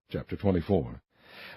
Chapter 24.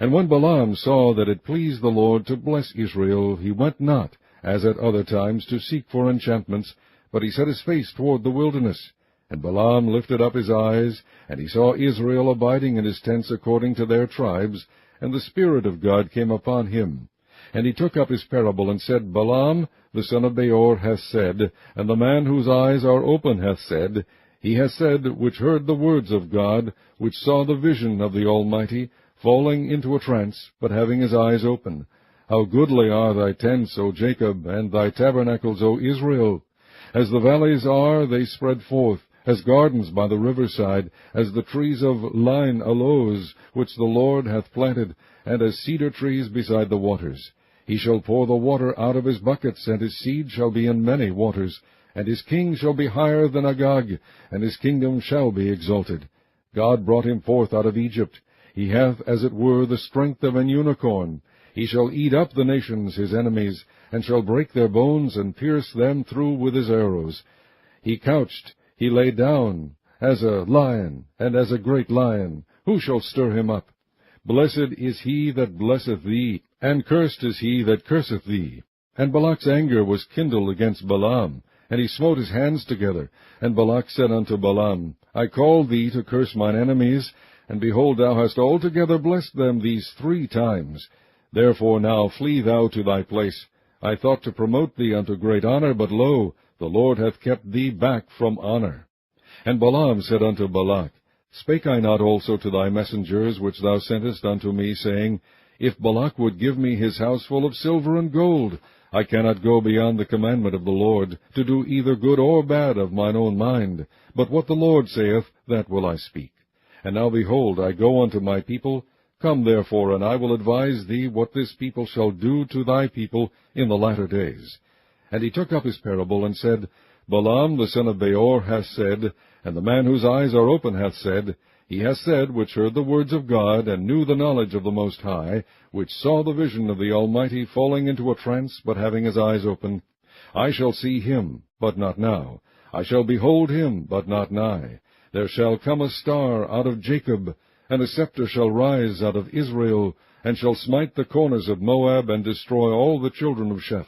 And when Balaam saw that it pleased the Lord to bless Israel, he went not, as at other times, to seek for enchantments, but he set his face toward the wilderness. And Balaam lifted up his eyes, and he saw Israel abiding in his tents according to their tribes, and the Spirit of God came upon him. And he took up his parable, and said, Balaam the son of Beor hath said, and the man whose eyes are open hath said, he hath said, which heard the words of God, which saw the vision of the Almighty, falling into a trance, but having his eyes open. How goodly are thy tents, O Jacob, and thy tabernacles, O Israel! As the valleys are, they spread forth, as gardens by the riverside, as the trees of line aloes, which the Lord hath planted, and as cedar trees beside the waters. He shall pour the water out of his buckets, and his seed shall be in many waters, and his king shall be higher than Agag, and his kingdom shall be exalted. God brought him forth out of Egypt. He hath, as it were, the strength of an unicorn. He shall eat up the nations, his enemies, and shall break their bones, and pierce them through with his arrows. He couched, he lay down, as a lion, and as a great lion. Who shall stir him up? Blessed is he that blesseth thee, and cursed is he that curseth thee. And Balak's anger was kindled against Balaam, and he smote his hands together. And Balak said unto Balaam, I called thee to curse mine enemies, and behold, thou hast altogether blessed them these 3 times. Therefore now flee thou to thy place. I thought to promote thee unto great honor, but lo, the Lord hath kept thee back from honor. And Balaam said unto Balak, Spake I not also to thy messengers which thou sentest unto me, saying, If Balak would give me his house full of silver and gold, I cannot go beyond the commandment of the Lord, to do either good or bad of mine own mind. But what the Lord saith, that will I speak. And now behold, I go unto my people. Come therefore, and I will advise thee what this people shall do to thy people in the latter days. And he took up his parable, and said, Balaam the son of Beor hath said, and the man whose eyes are open hath said, he hath said, which heard the words of God, and knew the knowledge of the Most High, which saw the vision of the Almighty, falling into a trance, but having his eyes open, I shall see him, but not now. I shall behold him, but not nigh. There shall come a star out of Jacob, and a scepter shall rise out of Israel, and shall smite the corners of Moab, and destroy all the children of Sheph.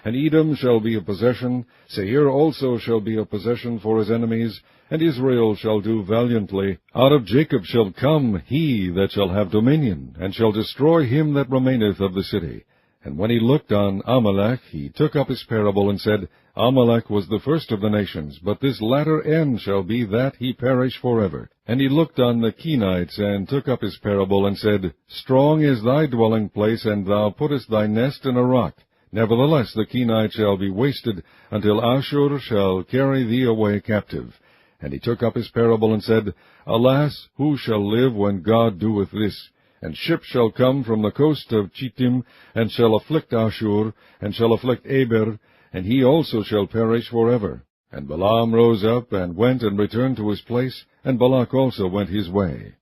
And Edom shall be a possession, Seir also shall be a possession for his enemies, and Israel shall do valiantly. Out of Jacob shall come he that shall have dominion, and shall destroy him that remaineth of the city. And when he looked on Amalek, he took up his parable, and said, Amalek was the first of the nations, but this latter end shall be that he perish forever. And he looked on the Kenites, and took up his parable, and said, Strong is thy dwelling place, and thou puttest thy nest in a rock. Nevertheless the Kenites shall be wasted, until Ashur shall carry thee away captive. And he took up his parable, and said, Alas, who shall live when God doeth this? And ships shall come from the coast of Chittim, and shall afflict Ashur, and shall afflict Eber, and he also shall perish forever. And Balaam rose up, and went and returned to his place, and Balak also went his way.